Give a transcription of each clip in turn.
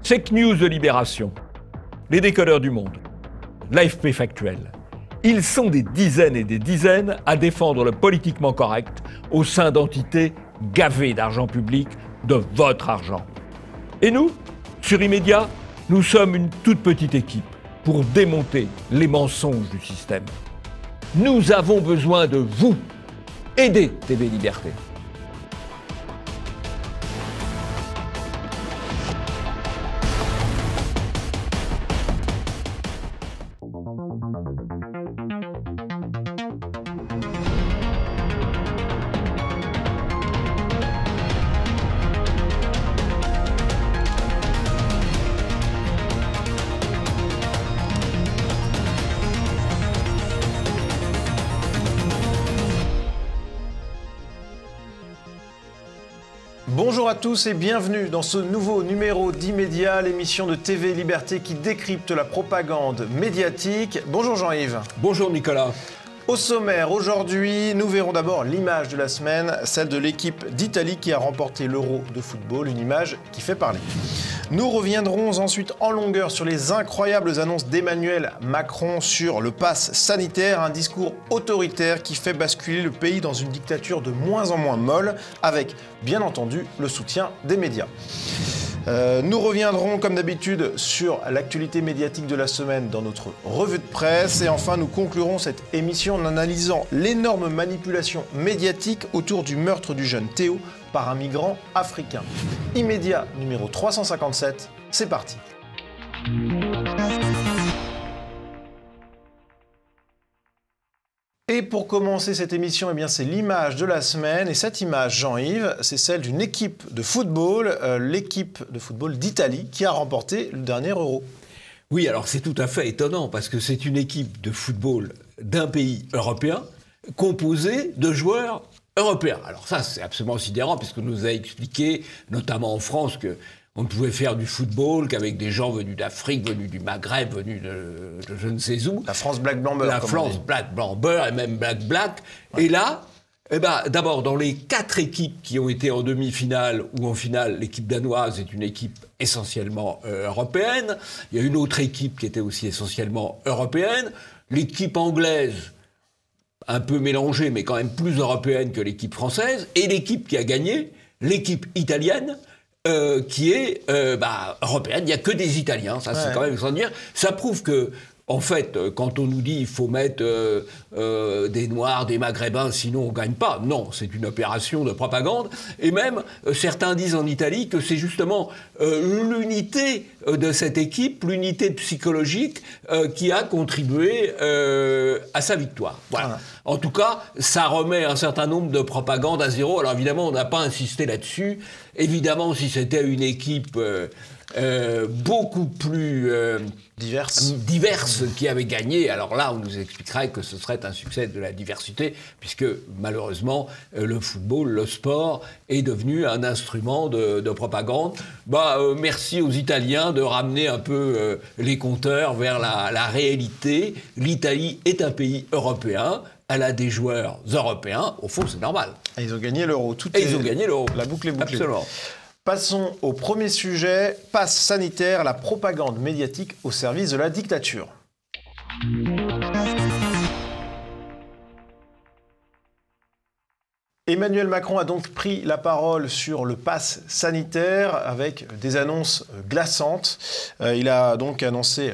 Fake news de Libération, les décodeurs du monde, l'AFP factuel. Ils sont des dizaines et des dizaines à défendre le politiquement correct au sein d'entités gavées d'argent public, de votre argent. Et nous, sur Immédiat, nous sommes une toute petite équipe pour démonter les mensonges du système. Nous avons besoin de vous. Aidez TV Liberté. Bonjour à tous et bienvenue dans ce nouveau numéro d'Immédiat, l'émission de TV Liberté qui décrypte la propagande médiatique. Bonjour Jean-Yves. Bonjour Nicolas. Au sommaire, aujourd'hui, nous verrons d'abord l'image de la semaine, celle de l'équipe d'Italie qui a remporté l'Euro de football, une image qui fait parler. Nous reviendrons ensuite en longueur sur les incroyables annonces d'Emmanuel Macron sur le pass sanitaire, un discours autoritaire qui fait basculer le pays dans une dictature de moins en moins molle, avec, bien entendu, le soutien des médias. Nous reviendrons comme d'habitude sur l'actualité médiatique de la semaine dans notre revue de presse et enfin nous conclurons cette émission en analysant l'énorme manipulation médiatique autour du meurtre du jeune Théo par un migrant africain. Immédiat numéro 357, c'est parti. Et pour commencer cette émission, eh bien, c'est l'image de la semaine. Et cette image, Jean-Yves, c'est celle d'une équipe de football, l'équipe de football d'Italie, qui a remporté le dernier Euro. Oui, alors c'est tout à fait étonnant, parce que c'est une équipe de football d'un pays européen, composée de joueurs européens. Alors ça, c'est absolument sidérant, puisque nous a expliqué, notamment en France, que on ne pouvait faire du football qu'avec des gens venus d'Afrique, venus du Maghreb, venus de je ne sais où. La France Black Blanc Beurre. La France Black Blanc Beurre et même Black. Ouais. Et là, d'abord, dans les 4 équipes qui ont été en demi-finale ou en finale, l'équipe danoise est une équipe essentiellement européenne. Il y a une autre équipe qui était aussi essentiellement européenne. L'équipe anglaise, un peu mélangée, mais quand même plus européenne que l'équipe française. Et l'équipe qui a gagné, l'équipe italienne, qui est européenne. Il n'y a que des Italiens, ça c'est quand même sans dire. Ça prouve que, en fait, quand on nous dit il faut mettre des Noirs, des Maghrébins, sinon on ne gagne pas, non, c'est une opération de propagande. Et même, certains disent en Italie que c'est justement l'unité de cette équipe, l'unité psychologique qui a contribué à sa victoire. Voilà. En tout cas, ça remet un certain nombre de propagandes à zéro. Alors évidemment, on n'a pas insisté là-dessus. Évidemment, si c'était une équipe beaucoup plus diverse qui avait gagné, alors là, on nous expliquerait que ce serait un succès de la diversité, puisque malheureusement, le football, le sport, est devenu un instrument de propagande. Merci aux Italiens de ramener un peu les compteurs vers la réalité. L'Italie est un pays européen. Elle a des joueurs européens. Au fond, c'est normal. Et ils ont gagné l'Euro. Ils ont gagné l'Euro. La boucle est bouclée. Absolument. Passons au premier sujet, passe sanitaire, la propagande médiatique au service de la dictature. Emmanuel Macron a donc pris la parole sur le pass sanitaire avec des annonces glaçantes. Il a donc annoncé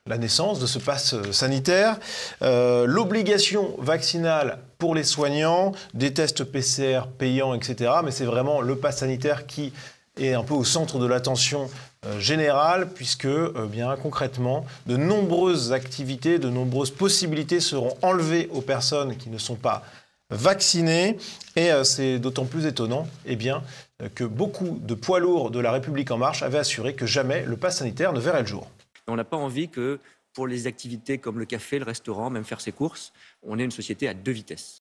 la naissance de ce pass sanitaire, l'obligation vaccinale pour les soignants, des tests PCR payants, etc. Mais c'est vraiment le pass sanitaire qui est un peu au centre de l'attention générale, puisque bien concrètement, de nombreuses activités, de nombreuses possibilités seront enlevées aux personnes qui ne sont pas vaccinées. Et c'est d'autant plus étonnant que beaucoup de poids lourds de La République En Marche avaient assuré que jamais le pass sanitaire ne verrait le jour. On n'a pas envie que, pour les activités comme le café, le restaurant, même faire ses courses, on ait une société à 2 vitesses.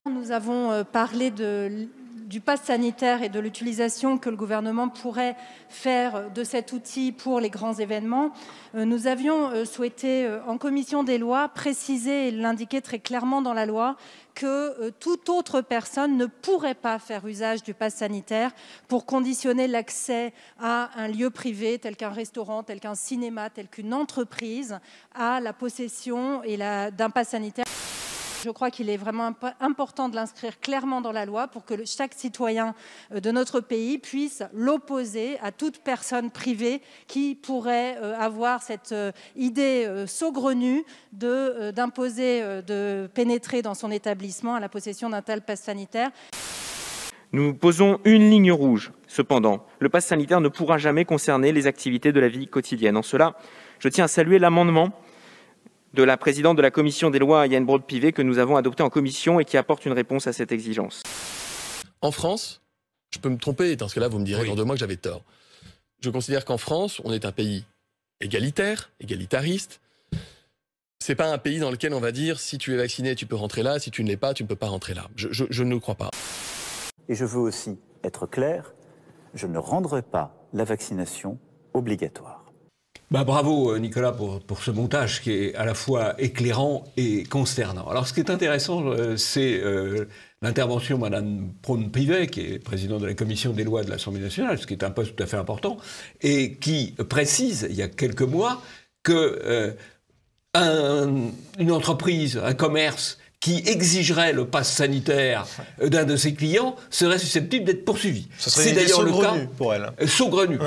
Nous avons parlé de du pass sanitaire et de l'utilisation que le gouvernement pourrait faire de cet outil pour les grands événements, nous avions souhaité, en commission des lois, préciser et l'indiquer très clairement dans la loi que toute autre personne ne pourrait pas faire usage du pass sanitaire pour conditionner l'accès à un lieu privé tel qu'un restaurant, tel qu'un cinéma, tel qu'une entreprise à la possession d'un pass sanitaire. Je crois qu'il est vraiment important de l'inscrire clairement dans la loi pour que chaque citoyen de notre pays puisse l'opposer à toute personne privée qui pourrait avoir cette idée saugrenue d'imposer de pénétrer dans son établissement à la possession d'un tel pass sanitaire. Nous posons une ligne rouge. Cependant, le pass sanitaire ne pourra jamais concerner les activités de la vie quotidienne. En cela, je tiens à saluer l'amendement de la présidente de la commission des lois, Yann Braud-Pivet, que nous avons adopté en commission et qui apporte une réponse à cette exigence. En France, je peux me tromper, dans ce cas-là, vous me direz dans 2 mois que j'avais tort. Je considère qu'en France, on est un pays égalitaire, égalitariste. C'est pas un pays dans lequel on va dire si tu es vacciné, tu peux rentrer là, si tu ne l'es pas, tu ne peux pas rentrer là. Je ne le crois pas. Et je veux aussi être clair, je ne rendrai pas la vaccination obligatoire. Bravo Nicolas pour ce montage qui est à la fois éclairant et consternant. Alors ce qui est intéressant, c'est l'intervention de Mme Braud-Pivet, qui est présidente de la commission des lois de l'Assemblée nationale, ce qui est un poste tout à fait important, et qui précise, il y a quelques mois, que une entreprise, un commerce qui exigerait le pass sanitaire d'un de ses clients serait susceptible d'être poursuivi. C'est d'ailleurs le cas pour elle. Saugrenu.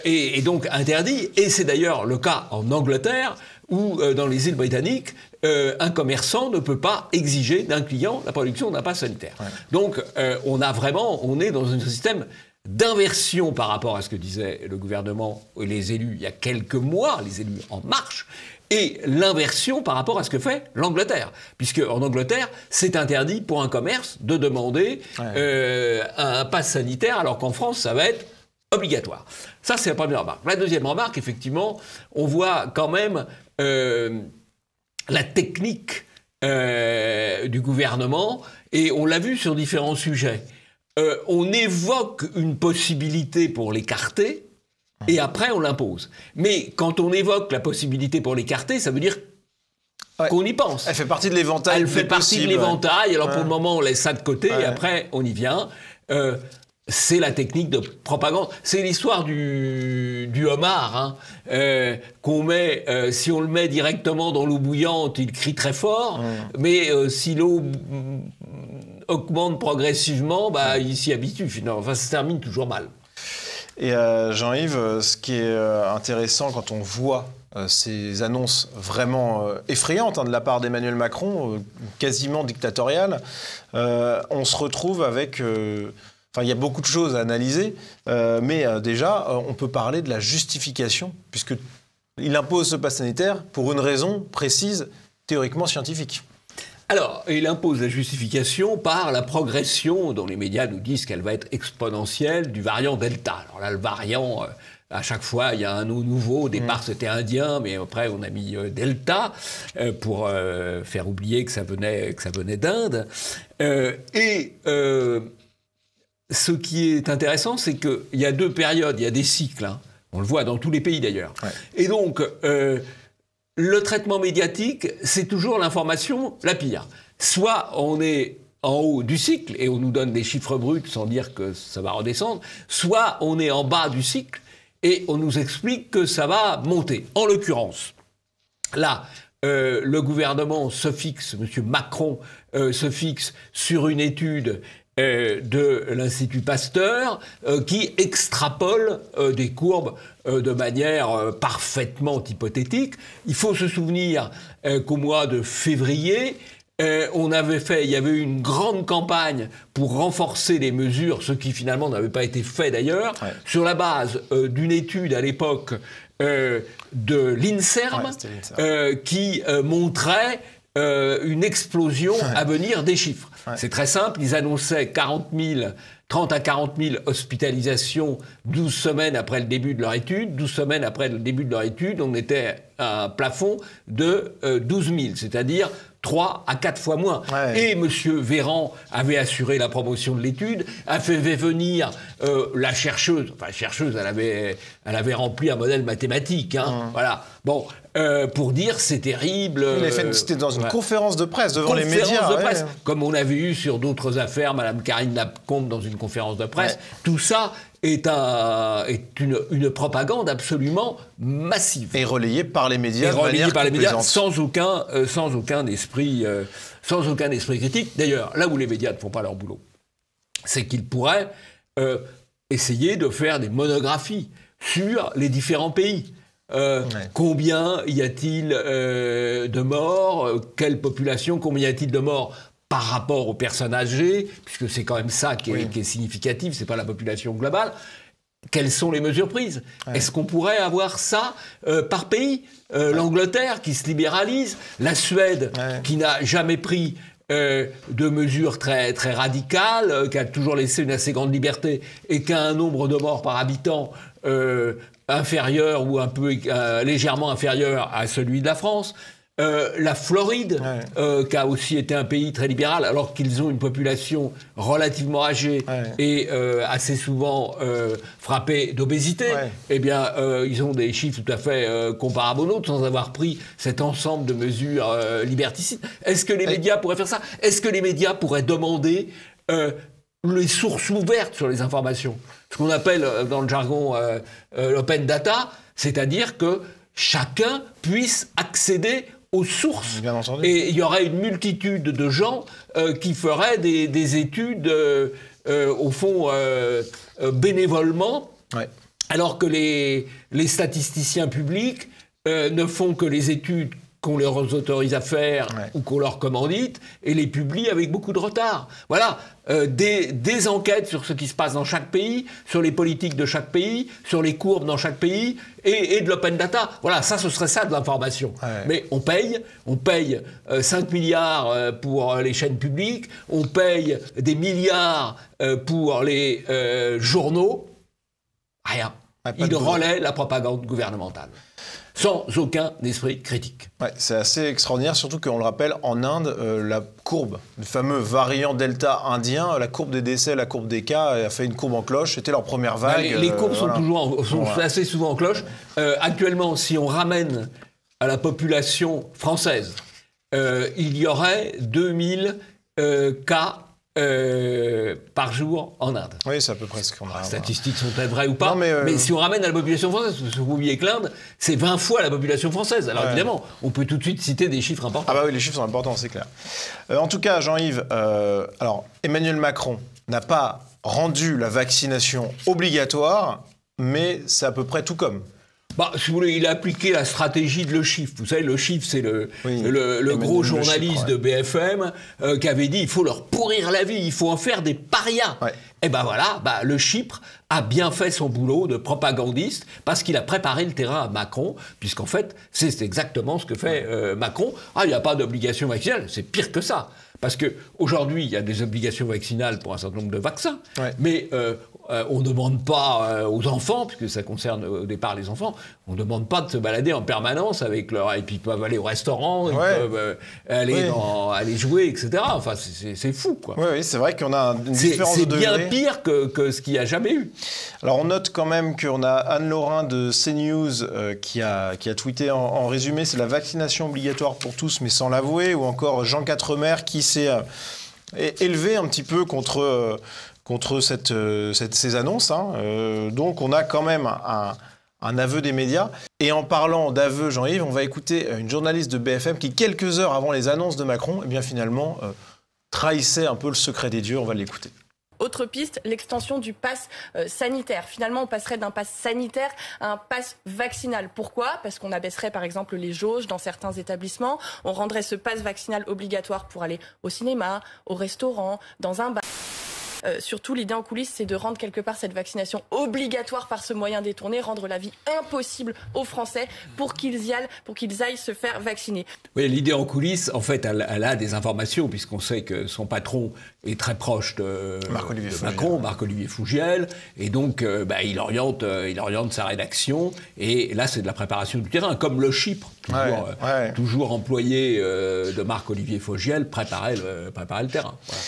Et donc interdit. Et c'est d'ailleurs le cas en Angleterre où, dans les îles britanniques, un commerçant ne peut pas exiger d'un client la production d'un pass sanitaire. Ouais. Donc on est dans un système d'inversion par rapport à ce que disait le gouvernement et les élus il y a quelques mois, les élus En Marche, et l'inversion par rapport à ce que fait l'Angleterre. Puisque en Angleterre, c'est interdit pour un commerce de demander un pass sanitaire, alors qu'en France, ça va être obligatoire. Ça, c'est la première remarque. La deuxième remarque, effectivement, on voit quand même la technique du gouvernement, et on l'a vu sur différents sujets. On évoque une possibilité pour l'écarter, et après on l'impose. Mais quand on évoque la possibilité pour l'écarter, ça veut dire qu'on y pense. Elle fait partie de l'éventail. Elle fait partie de l'éventail, alors pour le moment on laisse ça de côté, et après on y vient. C'est la technique de propagande. C'est l'histoire du homard, qu'on met, si on le met directement dans l'eau bouillante, il crie très fort, mais si l'eau augmente progressivement, il s'y habitue finalement. Enfin, ça se termine toujours mal. Et Jean-Yves, ce qui est intéressant quand on voit ces annonces vraiment effrayantes de la part d'Emmanuel Macron, quasiment dictatoriales, on se retrouve avec... il y a beaucoup de choses à analyser, mais déjà, on peut parler de la justification, puisqu'il impose ce pass sanitaire pour une raison précise, théoriquement scientifique. Alors, il impose la justification par la progression, dont les médias nous disent qu'elle va être exponentielle, du variant Delta. Alors là, le variant, à chaque fois, il y a un nom nouveau. Au départ, c'était indien, mais après, on a mis Delta pour faire oublier que ça venait d'Inde. Ce qui est intéressant, c'est qu'il y a 2 périodes, il y a des cycles. On le voit dans tous les pays d'ailleurs. Ouais. Et donc... le traitement médiatique, c'est toujours l'information la pire. Soit on est en haut du cycle et on nous donne des chiffres bruts sans dire que ça va redescendre, soit on est en bas du cycle et on nous explique que ça va monter. En l'occurrence, là, le gouvernement se fixe, M. Macron se fixe sur une étude de l'Institut Pasteur qui extrapole des courbes de manière parfaitement hypothétique. Il faut se souvenir qu'au mois de février, il y avait eu une grande campagne pour renforcer les mesures, ce qui finalement n'avait pas été fait d'ailleurs, sur la base d'une étude à l'époque de l'INSERM qui montrait une explosion à venir des chiffres. C'est très simple, ils annonçaient 30 à 40 000 hospitalisations 12 semaines après le début de leur étude. 12 semaines après le début de leur étude, on était un plafond de 12 000, c'est-à-dire 3 à 4 fois moins. Ouais. Et M. Véran avait assuré la promotion de l'étude, a fait venir la chercheuse. Enfin, chercheuse, elle avait rempli un modèle mathématique. Hein, voilà. Bon, pour dire c'est terrible. C'était dans une conférence de presse devant les conférence médias. de presse, comme on avait eu sur d'autres affaires, Mme Karine Lapcombe dans une conférence de presse. Ouais. Tout ça est une propagande absolument massive. Et relayée par les médias. Sans aucun esprit critique. D'ailleurs, là où les médias ne font pas leur boulot, c'est qu'ils pourraient essayer de faire des monographies sur les différents pays. Combien y a-t-il de morts? Quelle population? Combien y a-t-il de morts par rapport aux personnes âgées? Puisque c'est quand même ça qui est significatif, c'est pas la population globale. Quelles sont les mesures prises? Est-ce qu'on pourrait avoir ça par pays? L'Angleterre qui se libéralise, la Suède qui n'a jamais pris de mesures très, très radicales, qui a toujours laissé une assez grande liberté et qui a un nombre de morts par habitant inférieur ou un peu légèrement inférieur à celui de la France. La Floride, qui a aussi été un pays très libéral, alors qu'ils ont une population relativement âgée et assez souvent frappée d'obésité, eh bien, ils ont des chiffres tout à fait comparables aux nôtres, sans avoir pris cet ensemble de mesures liberticides. Est-ce que les médias pourraient faire ça? Est-ce que les médias pourraient demander les sources ouvertes sur les informations? Ce qu'on appelle dans le jargon l'open data, c'est-à-dire que chacun puisse accéder aux sources. Bien entendu. Et il y aurait une multitude de gens qui feraient des études, au fond, bénévolement, alors que les statisticiens publics ne font que les études qu'on leur autorise à faire ou qu'on leur commandite, et les publient avec beaucoup de retard. Voilà, des enquêtes sur ce qui se passe dans chaque pays, sur les politiques de chaque pays, sur les courbes dans chaque pays, et de l'open data. Voilà, ça, ce serait ça de l'information. Mais on paye 5 milliards pour les chaînes publiques, on paye des milliards pour les journaux. Rien. Ils relaient la propagande gouvernementale. Sans aucun esprit critique. C'est assez extraordinaire, surtout qu'on le rappelle, en Inde, la courbe, le fameux variant Delta indien, la courbe des décès, la courbe des cas, a fait une courbe en cloche. C'était leur première vague. Les courbes sont assez souvent en cloche. Actuellement, si on ramène à la population française, il y aurait 2000 cas par jour en Inde. Oui, c'est à peu près ce qu'on a. Les statistiques sont-elles vraies ou pas? Non, mais si on ramène à la population française, parce que vous oubliez que l'Inde, c'est 20 fois la population française. Alors évidemment, on peut tout de suite citer des chiffres importants. Ah bah oui, les chiffres sont importants, c'est clair. En tout cas, Jean-Yves, alors Emmanuel Macron n'a pas rendu la vaccination obligatoire, mais c'est à peu près tout comme. Si vous voulez, il a appliqué la stratégie de Le Chiffre. Vous savez, Le Chiffre, c'est le gros journaliste de BFM qui avait dit il faut leur pourrir la vie, il faut en faire des parias. Et ben voilà, Le Chypre a bien fait son boulot de propagandiste parce qu'il a préparé le terrain à Macron, puisqu'en fait, c'est exactement ce que fait Macron. Il n'y a pas d'obligation vaccinale, c'est pire que ça. Parce qu'aujourd'hui, il y a des obligations vaccinales pour un certain nombre de vaccins, mais on ne demande pas aux enfants, puisque ça concerne au départ les enfants, on ne demande pas de se balader en permanence avec leur... Et puis ils peuvent aller au restaurant, ils peuvent aller jouer, etc. Enfin, c'est fou, quoi. Oui, c'est vrai qu'on a une différence de degré. C'est bien pire que ce qu'il n'y a jamais eu. Alors on note quand même qu'on a Anne Laurin de CNews qui a tweeté en résumé, c'est la vaccination obligatoire pour tous mais sans l'avouer, ou encore Jean Quatremer qui s'est élevé un petit peu contre ces annonces. Donc on a quand même un aveu des médias. Et en parlant d'aveu, Jean-Yves, on va écouter une journaliste de BFM qui, quelques heures avant les annonces de Macron, finalement trahissait un peu le secret des dieux. On va l'écouter. Autre piste, l'extension du pass sanitaire. Finalement, on passerait d'un pass sanitaire à un pass vaccinal. Pourquoi? Parce qu'on abaisserait par exemple les jauges dans certains établissements. On rendrait ce pass vaccinal obligatoire pour aller au cinéma, au restaurant, dans un bar. Surtout, l'idée en coulisses, c'est de rendre quelque part cette vaccination obligatoire par ce moyen détourné, rendre la vie impossible aux Français pour qu'ils aillent se faire vacciner. Oui, l'idée en coulisses, en fait, elle a des informations, puisqu'on sait que son patron est très proche de Macron, Marc-Olivier Fougiel, et donc il oriente sa rédaction, et là c'est de la préparation du terrain, comme le Chypre, toujours employé de Marc-Olivier Fougiel, préparer le terrain. Voilà.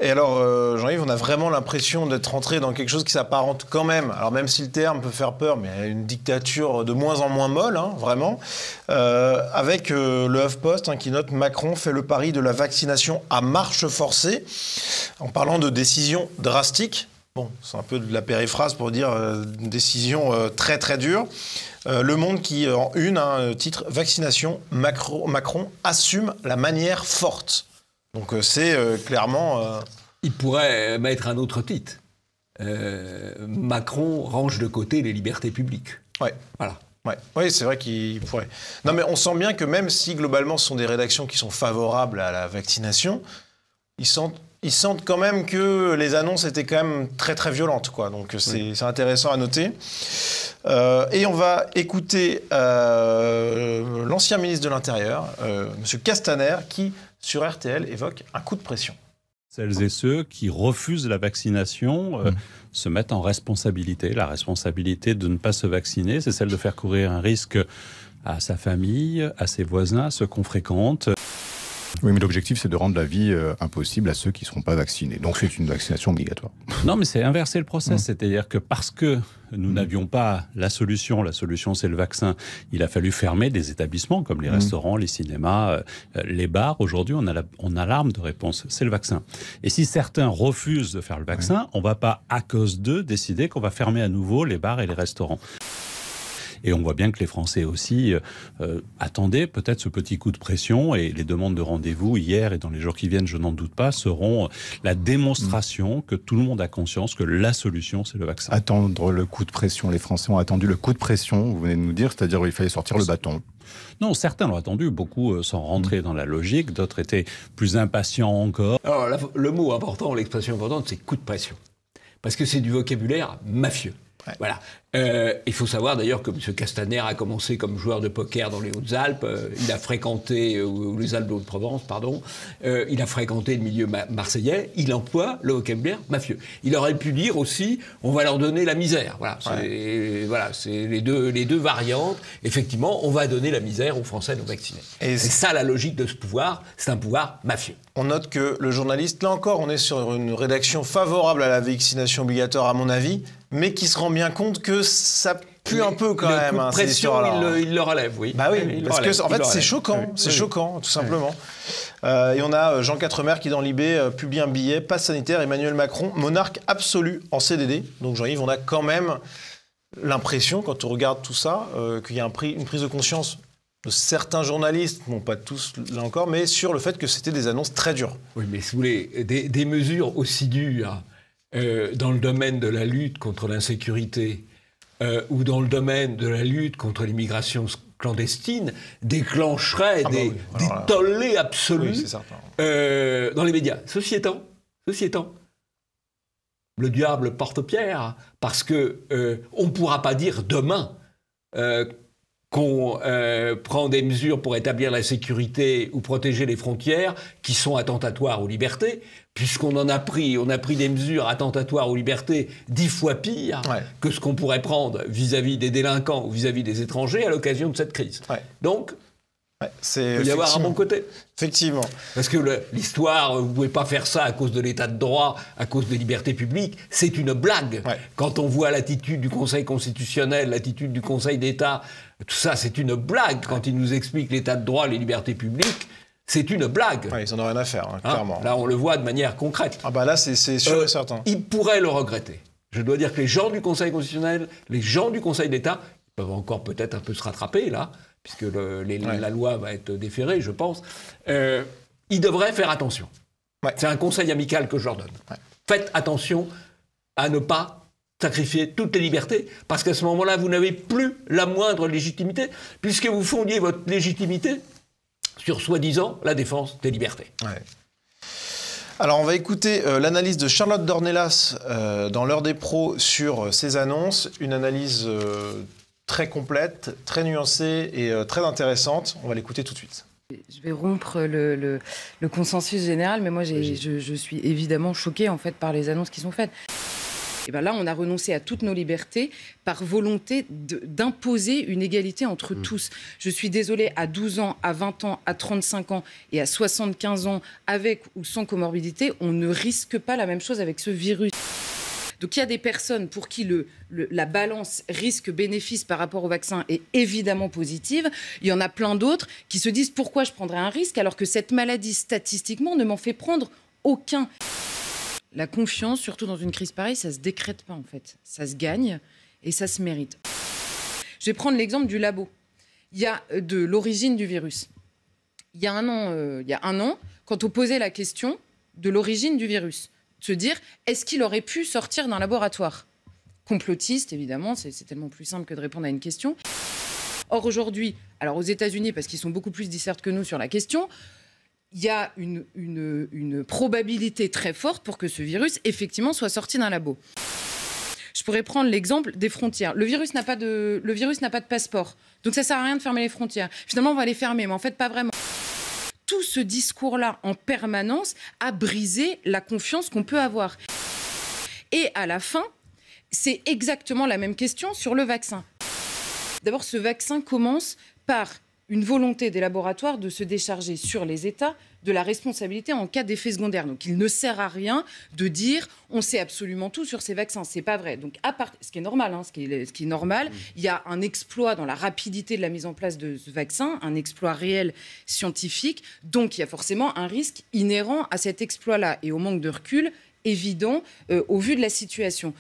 Et alors, Jean-Yves, on a vraiment l'impression d'être rentré dans quelque chose qui s'apparente quand même, alors même si le terme peut faire peur, mais une dictature de moins en moins molle, vraiment, avec le HuffPost qui note « Macron fait le pari de la vaccination à marche forcée », en parlant de décision drastique. Bon, c'est un peu de la périphrase pour dire une décision très très dure. Le Monde qui, en une, titre « Vaccination, Macron assume la manière forte ». Donc c'est clairement... Il pourrait mettre un autre titre. Macron range de côté les libertés publiques. Ouais. Voilà. Ouais. Oui, c'est vrai qu'il pourrait. Non, mais on sent bien que même si globalement ce sont des rédactions qui sont favorables à la vaccination, ils sentent quand même que les annonces étaient quand même très très violentes, quoi. Donc c'est intéressant à noter. Et on va écouter l'ancien ministre de l'Intérieur, M. Castaner, qui, sur RTL, évoque un coup de pression. Celles et ceux qui refusent la vaccination se mettent en responsabilité. La responsabilité de ne pas se vacciner, c'est celle de faire courir un risque à sa famille, à ses voisins, à ceux qu'on fréquente. Oui, mais l'objectif, c'est de rendre la vie impossible à ceux qui ne seront pas vaccinés. Donc, c'est une vaccination obligatoire. Non, mais c'est inverser le process. C'est-à-dire que parce que nous n'avions pas la solution c'est le vaccin, il a fallu fermer des établissements comme les restaurants, les cinémas, les bars. Aujourd'hui, on a l'arme de réponse, c'est le vaccin. Et si certains refusent de faire le vaccin, on ne va pas, à cause d'eux, décider qu'on va fermer à nouveau les bars et les restaurants. Et on voit bien que les Français aussi attendaient peut-être ce petit coup de pression, et les demandes de rendez-vous hier et dans les jours qui viennent, je n'en doute pas, seront la démonstration que tout le monde a conscience que la solution, c'est le vaccin. Attendre le coup de pression, les Français ont attendu le coup de pression, vous venez de nous dire, c'est-à-dire qu'il fallait sortir le bâton. Non, certains l'ont attendu, beaucoup sont rentrés dans la logique, d'autres étaient plus impatients encore. Alors le mot important, l'expression importante, c'est coup de pression. Parce que c'est du vocabulaire mafieux. Ouais. Voilà. Il faut savoir d'ailleurs que M. Castaner a commencé comme joueur de poker dans les Hautes-Alpes. Il a fréquenté, ou les Alpes de Haute-Provence, pardon. Il a fréquenté le milieu marseillais. Il emploie le vocabulaire mafieux. Il aurait pu dire aussi, on va leur donner la misère. Voilà. C'est les deux variantes. Effectivement, on va donner la misère aux Français non vaccinés. Et c'est ça la logique de ce pouvoir. C'est un pouvoir mafieux. On note que le journaliste, là encore, on est sur une rédaction favorable à la vaccination obligatoire, à mon avis, mais qui se rend bien compte que ça pue un peu quand même. Le coup de pression, il le relève, oui. Bah oui, parce que en fait, c'est choquant, choquant, tout simplement. Et on a Jean Quatremer qui, dans Libé, publie un billet, passe sanitaire, Emmanuel Macron, monarque absolu en CDD. Donc Jean-Yves, on a quand même l'impression, quand on regarde tout ça, qu'il y a une prise de conscience de certains journalistes, non pas tous là encore, mais sur le fait que c'était des annonces très dures. Oui, mais si vous voulez, des mesures aussi dures dans le domaine de la lutte contre l'insécurité ou dans le domaine de la lutte contre l'immigration clandestine déclencheraient des tollés absolus dans les médias. Ceci étant, le diable porte pierre, parce que on ne pourra pas dire demain qu'on prend des mesures pour établir la sécurité ou protéger les frontières qui sont attentatoires aux libertés, puisqu'on en a pris, des mesures attentatoires aux libertés 10 fois pires que ce qu'on pourrait prendre vis-à-vis des délinquants ou vis-à-vis des étrangers à l'occasion de cette crise. Donc, il peut y avoir un bon côté. Effectivement. Parce que l'histoire, vous ne pouvez pas faire ça à cause de l'état de droit, à cause des libertés publiques, c'est une blague. Quand on voit l'attitude du Conseil constitutionnel, l'attitude du Conseil d'État, tout ça, c'est une blague. Quand il nous explique l'état de droit, les libertés publiques, c'est une blague. Ils n'en ont rien à faire, clairement. Là, on le voit de manière concrète. Ah bah là, c'est sûr et certain. Ils pourraient le regretter. Je dois dire que les gens du Conseil constitutionnel, les gens du Conseil d'État, peuvent encore peut-être un peu se rattraper, là, puisque la loi va être déférée, je pense. Ils devraient faire attention. C'est un conseil amical que je leur donne. Faites attention à ne pas sacrifier toutes les libertés, parce qu'à ce moment-là, vous n'avez plus la moindre légitimité, puisque vous fondiez votre légitimité sur, soi-disant, la défense des libertés. Alors, on va écouter l'analyse de Charlotte Dornelas dans l'heure des pros sur ces annonces. Une analyse très complète, très nuancée et très intéressante. On va l'écouter tout de suite. Je vais rompre le consensus général, mais moi, je suis évidemment choquée en fait, par les annonces qui sont faites. Et ben là, on a renoncé à toutes nos libertés par volonté d'imposer une égalité entre tous. Je suis désolée, à 12 ans, à 20 ans, à 35 ans et à 75 ans, avec ou sans comorbidité, on ne risque pas la même chose avec ce virus. Donc il y a des personnes pour qui la balance risque-bénéfice par rapport au vaccin est évidemment positive. Il y en a plein d'autres qui se disent pourquoi je prendrais un risque alors que cette maladie, statistiquement, ne m'en fait prendre aucun. La confiance, surtout dans une crise pareille, ça ne se décrète pas en fait. Ça se gagne et ça se mérite. Je vais prendre l'exemple du labo. Il y a de l'origine du virus. Il y a un an, quand on posait la question de l'origine du virus, de se dire est-ce qu'il aurait pu sortir d'un laboratoire? Complotiste, évidemment, c'est tellement plus simple que de répondre à une question. Or aujourd'hui, alors aux États-Unis, parce qu'ils sont beaucoup plus discertes que nous sur la question, il y a une probabilité très forte pour que ce virus, effectivement, soit sorti d'un labo. Je pourrais prendre l'exemple des frontières. Le virus n'a pas de passeport. Donc ça ne sert à rien de fermer les frontières. Finalement, on va les fermer, mais en fait, pas vraiment. Tout ce discours-là, en permanence, a brisé la confiance qu'on peut avoir. Et à la fin, c'est exactement la même question sur le vaccin. D'abord, ce vaccin commence par une volonté des laboratoires de se décharger sur les États de la responsabilité en cas d'effet secondaire. Donc il ne sert à rien de dire on sait absolument tout sur ces vaccins. C'est pas vrai. Donc ce qui est normal, ce qui est normal, il y a un exploit dans la rapidité de la mise en place de ce vaccin, un exploit réel scientifique. Donc il y a forcément un risque inhérent à cet exploit-là et au manque de recul évident au vu de la situation.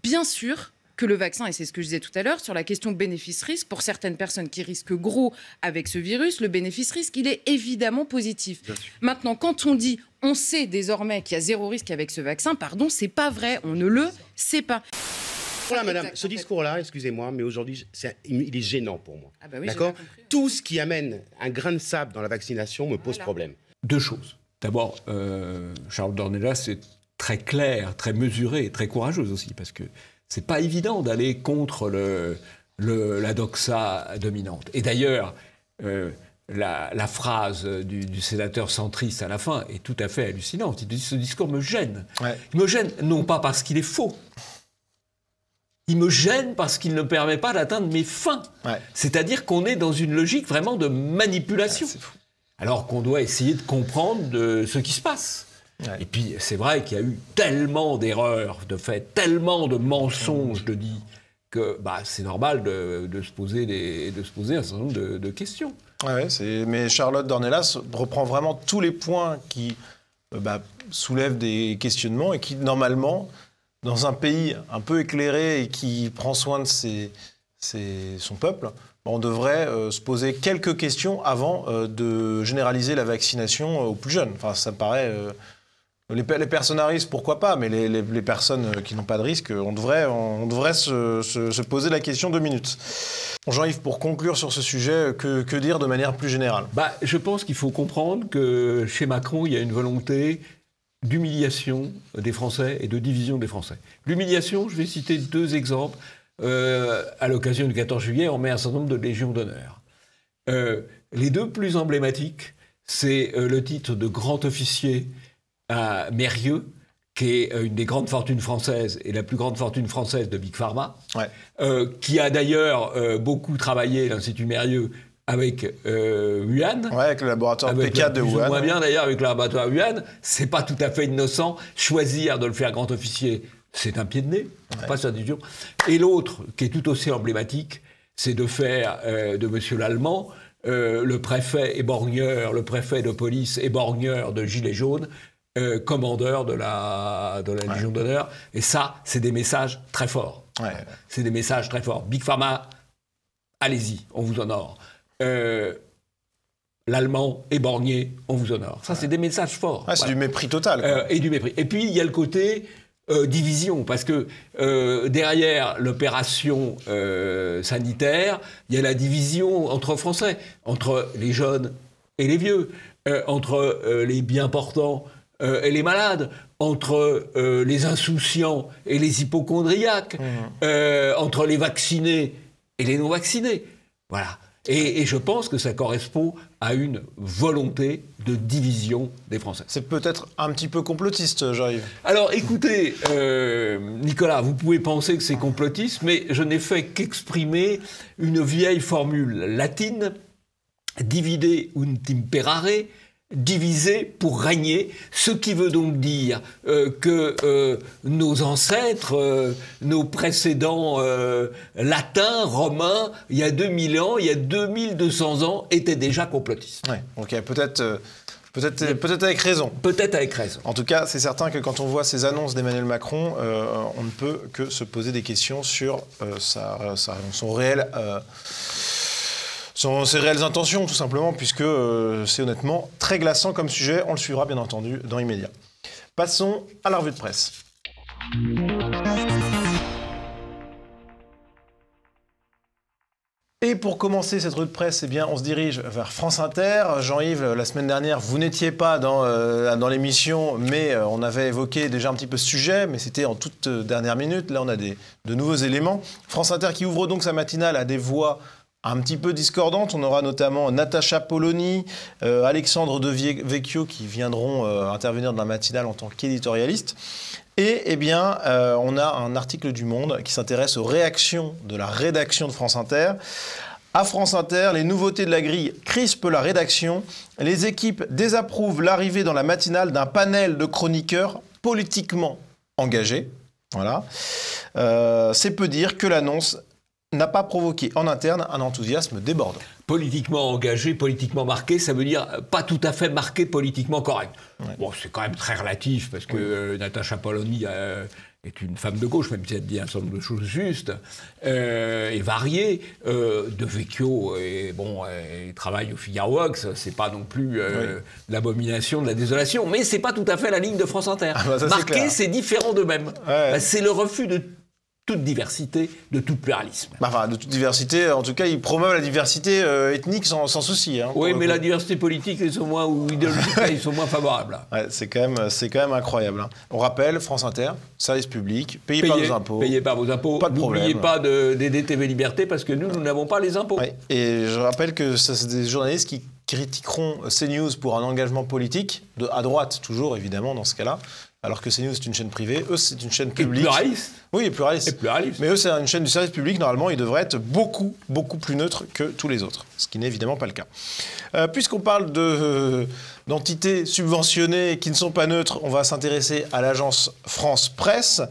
Bien sûr que le vaccin, et c'est ce que je disais tout à l'heure, sur la question bénéfice-risque, pour certaines personnes qui risquent gros avec ce virus, le bénéfice-risque, il est évidemment positif. Maintenant, quand on dit on sait désormais qu'il y a zéro risque avec ce vaccin, pardon, c'est pas vrai, on ne le sait pas. Voilà, madame, ce discours-là, excusez-moi, mais aujourd'hui, il est gênant pour moi. Ah bah oui, d'accord ? Tout ce qui amène un grain de sable dans la vaccination me pose problème. Deux choses. D'abord, Charlotte Dornelas, c'est très clair, très mesuré et très courageuse aussi, parce que c'est pas évident d'aller contre la doxa dominante. Et d'ailleurs, la phrase du sénateur centriste à la fin est tout à fait hallucinante. Il dit « ce discours me gêne ». Il me gêne non pas parce qu'il est faux. Il me gêne parce qu'il ne permet pas d'atteindre mes fins. C'est-à-dire qu'on est dans une logique vraiment de manipulation. Alors qu'on doit essayer de comprendre ce qui se passe. Et puis, c'est vrai qu'il y a eu tellement d'erreurs, de faits, tellement de mensonges de dits, que c'est normal de se poser un certain nombre de questions. Mais Charlotte Dornelas reprend vraiment tous les points qui soulèvent des questionnements et qui, normalement, dans un pays un peu éclairé et qui prend soin de son peuple, on devrait se poser quelques questions avant de généraliser la vaccination aux plus jeunes. Enfin, ça me paraît... Les personnes à risque, pourquoi pas, mais les personnes qui n'ont pas de risque, on devrait se poser la question 2 minutes. Jean-Yves, pour conclure sur ce sujet, que dire de manière plus générale ? Je pense qu'il faut comprendre que chez Macron, il y a une volonté d'humiliation des Français et de division des Français. L'humiliation, je vais citer 2 exemples. À l'occasion du 14 juillet, on met un certain nombre de légions d'honneur. Les 2 plus emblématiques, c'est le titre de grand officier à Mérieux, qui est une des grandes fortunes françaises et la plus grande fortune française de Big Pharma, qui a d'ailleurs beaucoup travaillé, l'Institut Mérieux, avec Wuhan. Avec le laboratoire P4 de Wuhan. Plus ou moins bien d'ailleurs avec le laboratoire Wuhan. C'est pas tout à fait innocent. Choisir de le faire grand officier, c'est un pied de nez. Pas ça du tout. Et l'autre, qui est tout aussi emblématique, c'est de faire de Monsieur l'Allemand le préfet éborgneur, le préfet de police éborgneur de Gilets jaunes, commandeur de la Légion d'honneur. Et ça, c'est des messages très forts. C'est des messages très forts. Big Pharma, allez-y, on vous honore. L'Allemand éborgné, on vous honore. Ça, c'est des messages forts. C'est du mépris total. Et du mépris. Et puis, il y a le côté division, parce que derrière l'opération sanitaire, il y a la division entre Français, entre les jeunes et les vieux, entre les bien portants elle est malade, entre les insouciants et les hypocondriaques, entre les vaccinés et les non-vaccinés. Voilà. Et je pense que ça correspond à une volonté de division des Français. C'est peut-être un petit peu complotiste, j'arrive. Alors écoutez, Nicolas, vous pouvez penser que c'est complotiste, mais je n'ai fait qu'exprimer une vieille formule latine, divide ut imperare, diviser pour régner, ce qui veut donc dire que nos ancêtres, nos précédents latins, romains, il y a 2000 ans, il y a 2200 ans, étaient déjà complotistes. Ouais, ok, peut-être avec raison. Peut-être avec raison. En tout cas, c'est certain que quand on voit ces annonces d'Emmanuel Macron, on ne peut que se poser des questions sur ses réelles intentions, tout simplement, puisque c'est honnêtement très glaçant comme sujet. On le suivra, bien entendu, dans l'immédiat. Passons à la revue de presse. Et pour commencer cette revue de presse, eh bien, on se dirige vers France Inter. Jean-Yves, la semaine dernière, vous n'étiez pas dans l'émission, mais on avait évoqué déjà un petit peu ce sujet, mais c'était en toute dernière minute. Là, on a de nouveaux éléments. France Inter qui ouvre donc sa matinale à des voix un petit peu discordantes. On aura notamment Natacha Polony, Alexandre de Vecchio qui viendront intervenir dans la matinale en tant qu'éditorialiste. Et eh bien, on a un article du Monde qui s'intéresse aux réactions de la rédaction de France Inter. À France Inter, les nouveautés de la grille crispent la rédaction. Les équipes désapprouvent l'arrivée dans la matinale d'un panel de chroniqueurs politiquement engagés. Voilà. C'est peu dire que l'annonce n'a pas provoqué en interne un enthousiasme débordant. Politiquement engagé, politiquement marqué, ça veut dire pas tout à fait marqué, politiquement correct. Ouais. Bon, c'est quand même très relatif, parce que Natacha Polony est une femme de gauche, même si elle dit un certain nombre de choses justes, et variées. De Vecchio, il travaille au Figaro-Vox, c'est pas non plus l'abomination de la désolation, mais c'est pas tout à fait la ligne de France Inter. Marqué, c'est différent d'eux-mêmes. Ouais. C'est le refus de toute diversité, de tout pluralisme. Enfin, de toute diversité, en tout cas, ils promeuvent la diversité ethnique sans souci. Hein, oui, mais la diversité politique, ou idéologique, ils sont moins favorables. Ouais, c'est quand même incroyable. Hein. On rappelle, France Inter, service public, payé par nos impôts. Payé par vos impôts. Pas de problème. N'oubliez pas d'aider TV Liberté, parce que nous n'avons pas les impôts. Ouais. Et je rappelle que c'est des journalistes qui critiqueront CNews pour un engagement politique, à droite toujours, évidemment, dans ce cas-là. Alors que CNews, c'est une chaîne privée, eux, c'est une chaîne publique. Et pluraliste. Oui, pluraliste. Et pluraliste. Mais eux, c'est une chaîne du service public. Normalement, ils devraient être beaucoup, beaucoup plus neutres que tous les autres. Ce qui n'est évidemment pas le cas. Puisqu'on parle d'entités subventionnées qui ne sont pas neutres, on va s'intéresser à l'agence France Presse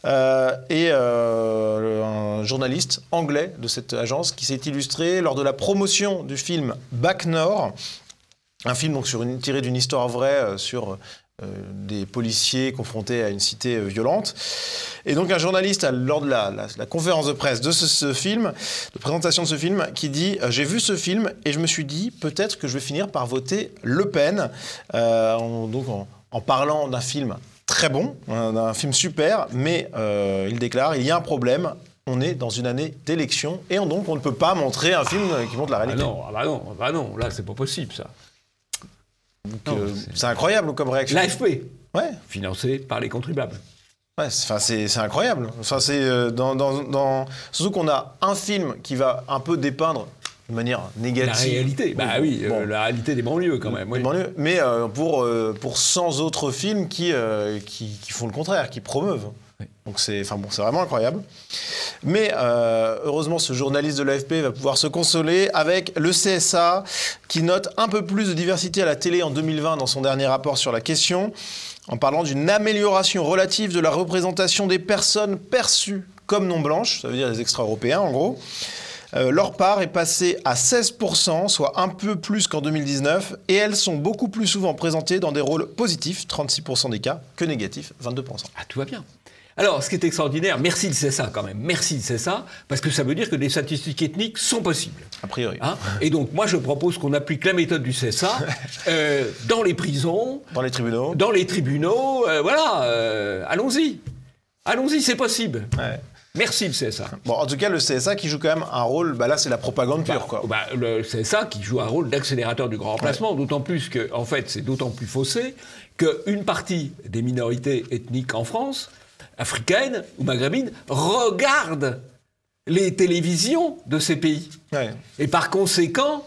et un journaliste anglais de cette agence qui s'est illustré lors de la promotion du film Bac Nord. Un film donc, tiré d'une histoire vraie sur des policiers confrontés à une cité violente. Et donc un journaliste, lors de la conférence de presse de ce film, de présentation de ce film, qui dit « J'ai vu ce film et je me suis dit peut-être que je vais finir par voter Le Pen ». En parlant d'un film très bon, d'un film super, mais il déclare « Il y a un problème ». On est dans une année d'élection et donc on ne peut pas montrer un film qui montre la réalité. Non, là c'est pas possible ça. C'est incroyable comme réaction. L'AFP, financé par les contribuables. Ouais, c'est incroyable. Enfin, surtout qu'on a un film qui va un peu dépeindre de manière négative. La réalité, la réalité des banlieues quand même. Oui. Banlieues, mais pour 100 autres films qui font le contraire, qui promeuvent. Oui. Donc c'est vraiment incroyable. Mais heureusement, ce journaliste de l'AFP va pouvoir se consoler avec le CSA qui note un peu plus de diversité à la télé en 2020 dans son dernier rapport sur la question, en parlant d'une amélioration relative de la représentation des personnes perçues comme non blanches, ça veut dire les extra-européens en gros. Leur part est passée à 16%, soit un peu plus qu'en 2019, et elles sont beaucoup plus souvent présentées dans des rôles positifs, 36% des cas, que négatifs, 22%. Ah, tout va bien. Alors, ce qui est extraordinaire, merci le CSA quand même, merci le CSA, parce que ça veut dire que des statistiques ethniques sont possibles. A priori. Hein, et donc, moi, je propose qu'on applique la méthode du CSA dans les prisons. Dans les tribunaux. Dans les tribunaux, allons-y. Allons-y, c'est possible. Ouais. Merci le CSA. Bon, en tout cas, le CSA qui joue quand même un rôle, là c'est la propagande pure, quoi. Le CSA qui joue un rôle d'accélérateur du grand remplacement, d'autant plus que, en fait, c'est d'autant plus faussé qu'une partie des minorités ethniques en France, africaines ou maghrébines, regardent les télévisions de ces pays. Ouais. Et par conséquent,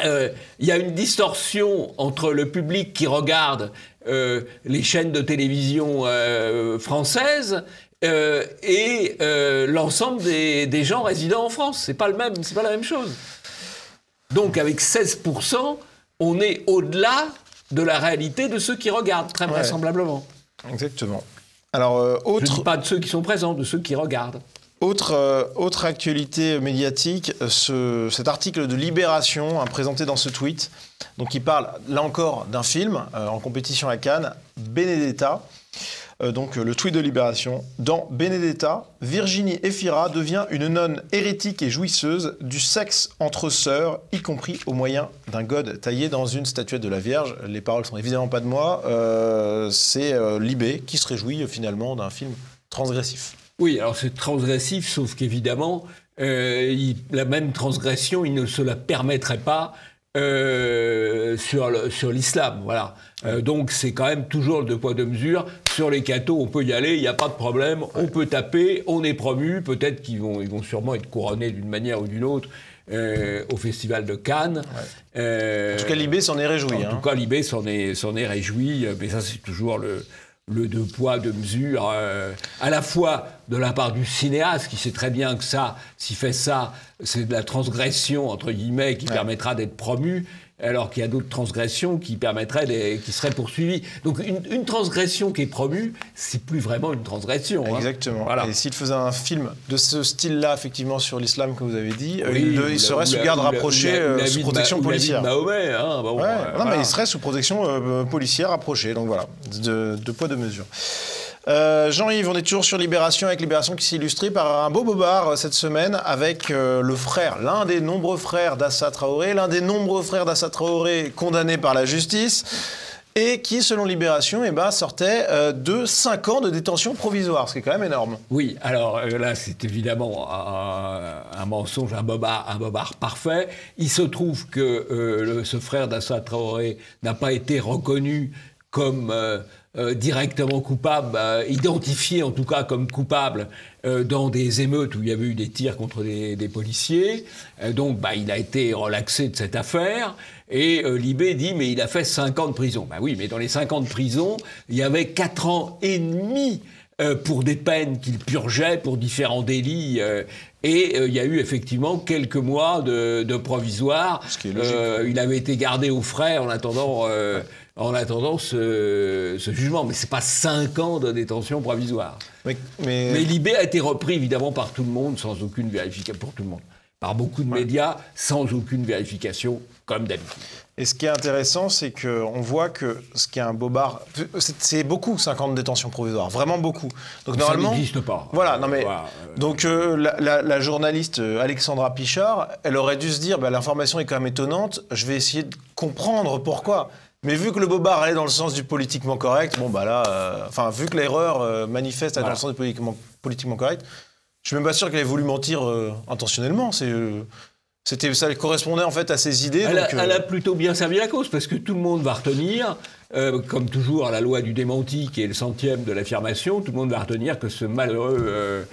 il y a une distorsion entre le public qui regarde les chaînes de télévision françaises et l'ensemble des gens résidant en France. C'est pas la même chose. Donc avec 16%, on est au-delà de la réalité de ceux qui regardent, très vraisemblablement. Exactement. Alors, je ne dis pas de ceux qui sont présents, de ceux qui regardent. Autre actualité médiatique, cet article de Libération présenté dans ce tweet, donc il parle là encore d'un film en compétition à Cannes, Benedetta. Donc le tweet de Libération. Dans Benedetta, Virginie Efira devient une nonne hérétique et jouisseuse du sexe entre sœurs, y compris au moyen d'un god taillé dans une statuette de la Vierge. Les paroles sont évidemment pas de moi. C'est Libé qui se réjouit finalement d'un film transgressif. Oui, alors c'est transgressif, sauf qu'évidemment, la même transgression, il ne se la permettrait pas sur l'islam, voilà. Donc c'est quand même toujours le deux poids deux mesures. Sur les cathos, on peut y aller, il n'y a pas de problème, on peut taper, on est promu. Peut-être qu'ils vont sûrement être couronnés d'une manière ou d'une autre au Festival de Cannes. En tout cas, Libé s'en est réjoui. En tout cas, Libé s'en est réjoui, mais ça c'est toujours le deux poids, deux mesures, à la fois de la part du cinéaste, qui sait très bien que ça, s'il fait ça, c'est de la transgression, entre guillemets, qui permettra d'être promu, alors qu'il y a d'autres transgressions qui seraient poursuivies. Donc une transgression qui est promue, c'est plus vraiment une transgression. Exactement. Voilà. Et s'il faisait un film de ce style-là, effectivement, sur l'islam, comme vous avez dit, il serait sous garde rapprochée, sous protection policière. Mahomet, hein, bon, non, mais il serait sous protection policière rapprochée. Donc voilà, deux poids, deux mesures. Jean-Yves, on est toujours sur Libération, avec Libération qui s'est illustrée par un beau bobard cette semaine avec le frère, l'un des nombreux frères d'Assa Traoré, condamné par la justice, et qui, selon Libération, sortait de 5 ans de détention provisoire, ce qui est quand même énorme. Oui, alors là, c'est évidemment un mensonge, un bobard parfait. Il se trouve que ce frère d'Assa Traoré n'a pas été reconnu comme directement coupable, identifié en tout cas comme coupable dans des émeutes où il y avait eu des tirs contre des policiers. Donc il a été relaxé de cette affaire. Et Libé dit, mais il a fait 5 ans de prison. Oui, mais dans les 5 ans de prison, il y avait 4 ans et demi pour des peines qu'il purgeait pour différents délits. Et il y a eu effectivement quelques mois de provisoire. Ce qui est logique. Il avait été gardé aux frais en attendant ce jugement. Mais ce n'est pas 5 ans de détention provisoire. Mais Libé a été repris évidemment par tout le monde, sans aucune vérification, pour tout le monde. Par beaucoup de médias, sans aucune vérification, comme d'habitude. Et ce qui est intéressant, c'est qu'on voit que ce qui est un bobard, c'est beaucoup 5 ans de détention provisoire, vraiment beaucoup. Donc normalement, ça n'existe pas. Voilà, non mais donc la journaliste Alexandra Pichard, elle aurait dû se dire, l'information est quand même étonnante, je vais essayer de comprendre pourquoi. Mais vu que le bobard allait dans le sens du politiquement correct, vu que l'erreur manifeste allait dans le sens du politiquement correct, je suis même pas sûr qu'elle ait voulu mentir intentionnellement. Ça correspondait en fait à ses idées. Elle a plutôt bien servi la cause, parce que tout le monde va retenir, comme toujours à la loi du démenti, qui est le 100e de l'affirmation, tout le monde va retenir que ce malheureux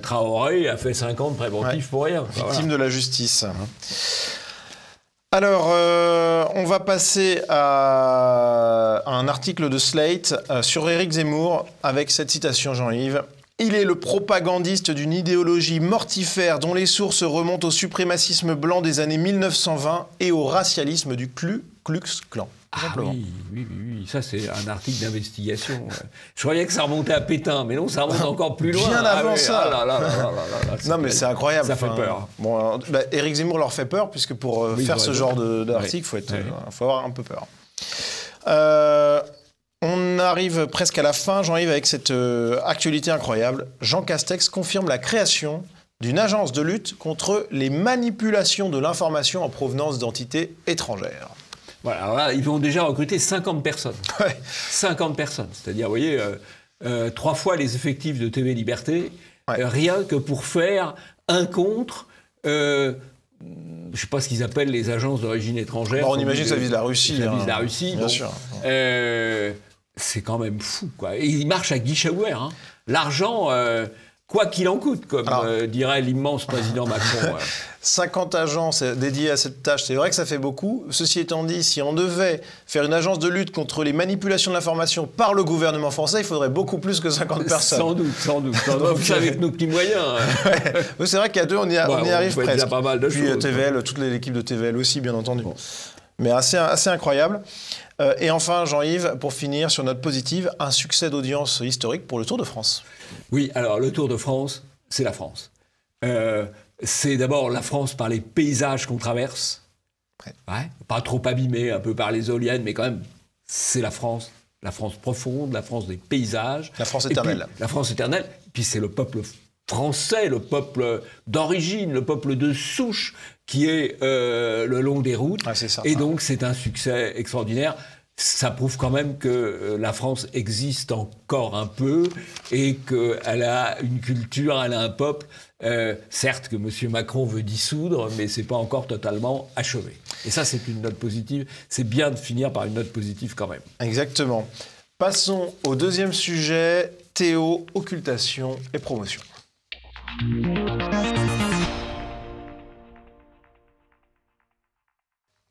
Traoré a fait 5 ans de préventif pour rien. Victime de la justice. Alors, on va passer à un article de Slate sur Éric Zemmour, avec cette citation, Jean-Yves. Il est le propagandiste d'une idéologie mortifère dont les sources remontent au suprémacisme blanc des années 1920 et au racialisme du Ku Klux Klan. Oui, ça c'est un article d'investigation. Je croyais que ça remontait à Pétain, mais non, ça remonte encore plus loin. Bien avant ça. Non, mais c'est incroyable. Ça fait peur. Bon, Éric Zemmour leur fait peur, puisque pour faire ce genre d'article, il faut avoir un peu peur. On arrive presque à la fin, Jean-Yves, avec cette actualité incroyable. Jean Castex confirme la création d'une agence de lutte contre les manipulations de l'information en provenance d'entités étrangères. Voilà, alors là, ils vont déjà recruter 50 personnes. 50 personnes. C'est-à-dire, vous voyez, 3 fois les effectifs de TV Liberté. rien que pour faire un contre. Je ne sais pas ce qu'ils appellent les agences d'origine étrangère. Bon, on imagine que ça vise la Russie. Ça vise la Russie, bien sûr. C'est quand même fou, quoi. Et il marche à guichet ouvert. Hein. L'argent, quoi qu'il en coûte, comme dirait l'immense président Macron. 50 agences dédiées à cette tâche, c'est vrai que ça fait beaucoup. Ceci étant dit, si on devait faire une agence de lutte contre les manipulations de l'information par le gouvernement français, il faudrait beaucoup plus que 50 personnes. Sans doute. Donc, avec nos petits moyens. Oui, c'est vrai qu'à deux, on y arrive presque. Déjà pas mal de Puis choses. TVL, toute l'équipe de TVL aussi, bien entendu. Bon. Mais assez incroyable. Et enfin, Jean-Yves, pour finir sur notre positive, un succès d'audience historique pour le Tour de France. Oui, alors le Tour de France, c'est la France. C'est d'abord la France par les paysages qu'on traverse. Ouais, pas trop abîmé, un peu par les éoliennes, mais quand même, c'est la France profonde, la France des paysages. La France éternelle. La France éternelle. Puis c'est le peuple français, le peuple d'origine, le peuple de souche qui est le long des routes. Et donc, c'est un succès extraordinaire. Ça prouve quand même que la France existe encore un peu et qu'elle a une culture, elle a un peuple. Certes que M. Macron veut dissoudre, mais ce n'est pas encore totalement achevé. Et ça, c'est une note positive. C'est bien de finir par une note positive quand même. Exactement. Passons au deuxième sujet, Théo, occultation et promotion.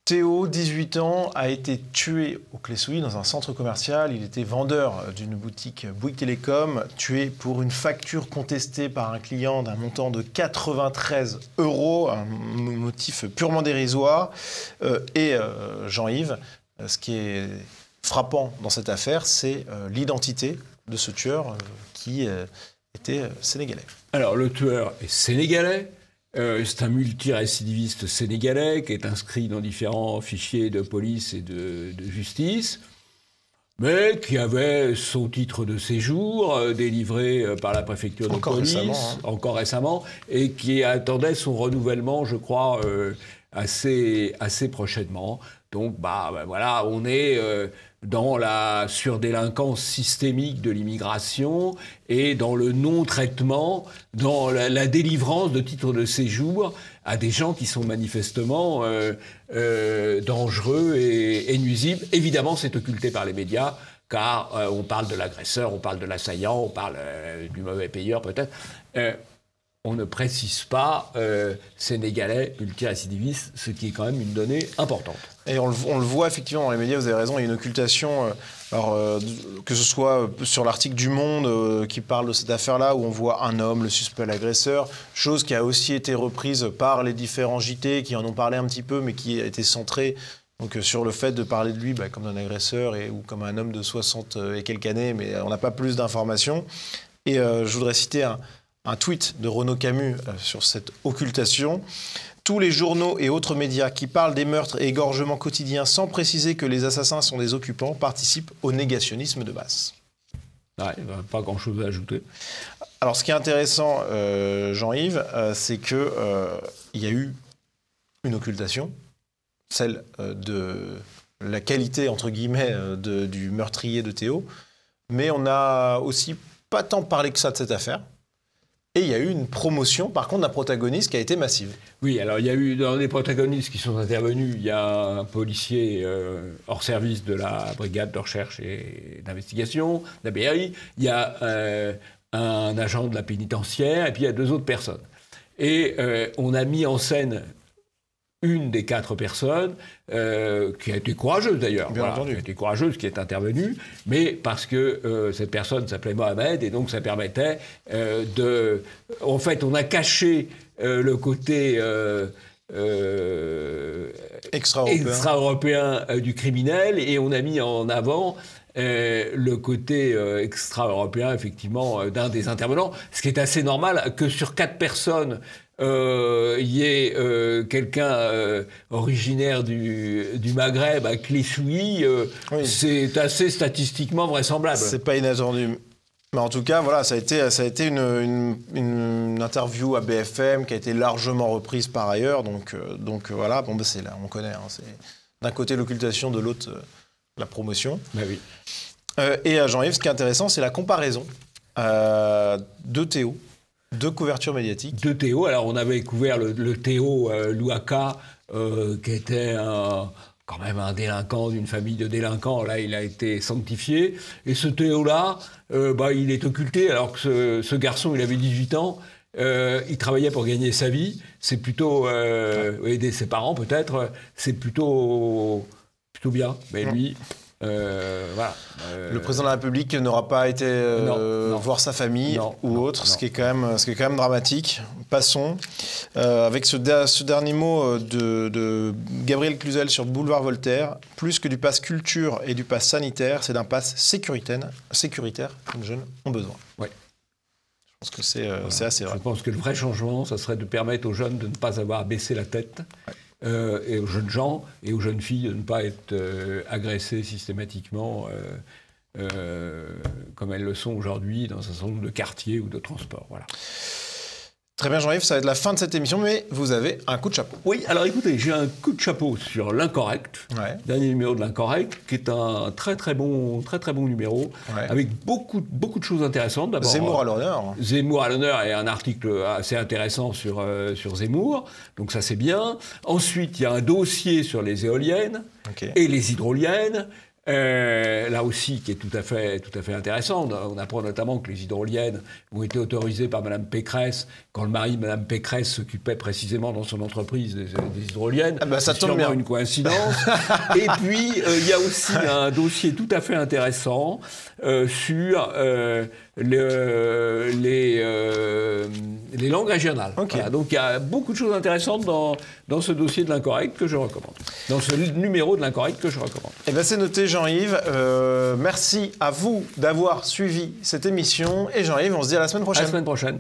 Théo, 18 ans, a été tué au Clé-Souilly dans un centre commercial. Il était vendeur d'une boutique Bouygues Télécom, tué pour une facture contestée par un client d'un montant de 93 €, un motif purement dérisoire. Jean-Yves, ce qui est frappant dans cette affaire, c'est l'identité de ce tueur qui était sénégalais. Alors, le tueur est sénégalais. C'est un multirécidiviste sénégalais qui est inscrit dans différents fichiers de police et de justice, mais qui avait son titre de séjour délivré par la préfecture de police, encore récemment, et qui attendait son renouvellement, je crois, assez prochainement. Donc, voilà, on est dans la surdélinquance systémique de l'immigration et dans le non-traitement, dans la délivrance de titres de séjour à des gens qui sont manifestement dangereux et nuisibles. Évidemment, c'est occulté par les médias, car on parle de l'agresseur, on parle de l'assaillant, on parle du mauvais payeur peut-être. On ne précise pas sénégalais multirécidiviste, ce qui est quand même une donnée importante. Et on le voit effectivement dans les médias, vous avez raison, il y a une occultation, que ce soit sur l'article du Monde qui parle de cette affaire-là, où on voit un homme, le suspect, l'agresseur, chose qui a aussi été reprise par les différents JT qui en ont parlé un petit peu, mais qui a été centrée donc, sur le fait de parler de lui comme d'un agresseur ou comme un homme de 60 et quelques années, mais on n'a pas plus d'informations. Et je voudrais citer un tweet de Renaud Camus sur cette occultation. Tous les journaux et autres médias qui parlent des meurtres et égorgements quotidiens sans préciser que les assassins sont des occupants participent au négationnisme de masse. Ouais, pas grand-chose à ajouter. Alors, ce qui est intéressant, Jean-Yves, c'est qu'il y a eu une occultation, celle de la qualité, entre guillemets, du meurtrier de Théo, mais on n'a aussi pas tant parlé que ça de cette affaire. Et il y a eu une promotion, par contre, d'un protagoniste qui a été massive. Oui, alors il y a eu dans les protagonistes qui sont intervenus, il y a un policier hors service de la brigade de recherche et d'investigation, la BRI, il y a un agent de la pénitentiaire, et puis il y a 2 autres personnes. Et on a mis en scène une des 4 personnes, qui a été courageuse d'ailleurs, qui a été courageuse, qui est intervenue, mais parce que cette personne s'appelait Mohamed, et donc ça permettait de... En fait, on a caché le côté extra-européen du criminel, et on a mis en avant le côté extra-européen, effectivement, d'un des intervenants, ce qui est assez normal que sur 4 personnes, il y ait quelqu'un originaire du Maghreb à Clé-Souilly, c'est assez statistiquement vraisemblable. C'est pas inattendu. Mais en tout cas, voilà, ça a été une interview à BFM qui a été largement reprise par ailleurs. Donc voilà, c'est là, on connaît. C'est d'un côté l'occultation, de l'autre la promotion. Oui. Et à Jean-Yves, ce qui est intéressant, c'est la comparaison de Théo, Deux couvertures médiatiques. Deux Théo. Alors, on avait couvert le Théo Louaka, qui était quand même un délinquant d'une famille de délinquants. Là, il a été sanctifié. Et ce Théo-là, il est occulté, alors que ce garçon, il avait 18 ans. Il travaillait pour gagner sa vie. C'est plutôt... aider ses parents, peut-être. C'est plutôt bien. Mais lui... voilà. Le président de la République n'aura pas été voir sa famille ou autre, ce qui est quand même dramatique. Passons avec ce dernier mot de Gabriel Cluzel sur Boulevard Voltaire. Plus que du pass culture et du pass sanitaire, c'est d'un pass sécuritaire que les jeunes ont besoin. Ouais. Je pense que c'est assez vrai. Je pense que le vrai changement, ça serait de permettre aux jeunes de ne pas avoir à baisser la tête. Ouais. Et aux jeunes gens et aux jeunes filles de ne pas être agressées systématiquement comme elles le sont aujourd'hui dans un certain nombre de quartiers ou de transports. Voilà. Très bien Jean-Yves, ça va être la fin de cette émission, mais vous avez un coup de chapeau. Oui, alors écoutez, j'ai un coup de chapeau sur l'Incorrect, dernier numéro de l'Incorrect, qui est un très très bon numéro, avec beaucoup de choses intéressantes. D'abord, Zemmour à l'honneur. Zemmour à l'honneur et un article assez intéressant sur Zemmour, donc ça c'est bien. Ensuite, il y a un dossier sur les éoliennes et les hydroliennes. Là aussi, qui est tout à fait intéressant. On apprend notamment que les hydroliennes ont été autorisées par Mme Pécresse quand le mari de Mme Pécresse s'occupait précisément dans son entreprise des hydroliennes. Ça tombe bien. Une coïncidence. Et puis, il y a aussi un dossier tout à fait intéressant sur les langues régionales. Voilà. Donc, il y a beaucoup de choses intéressantes dans ce dossier de l'Incorrect que je recommande. Dans ce numéro de l'Incorrect que je recommande. Eh bien, c'est noté, Jean-Yves. Merci à vous d'avoir suivi cette émission. Et Jean-Yves, on se dit à la semaine prochaine. À la semaine prochaine.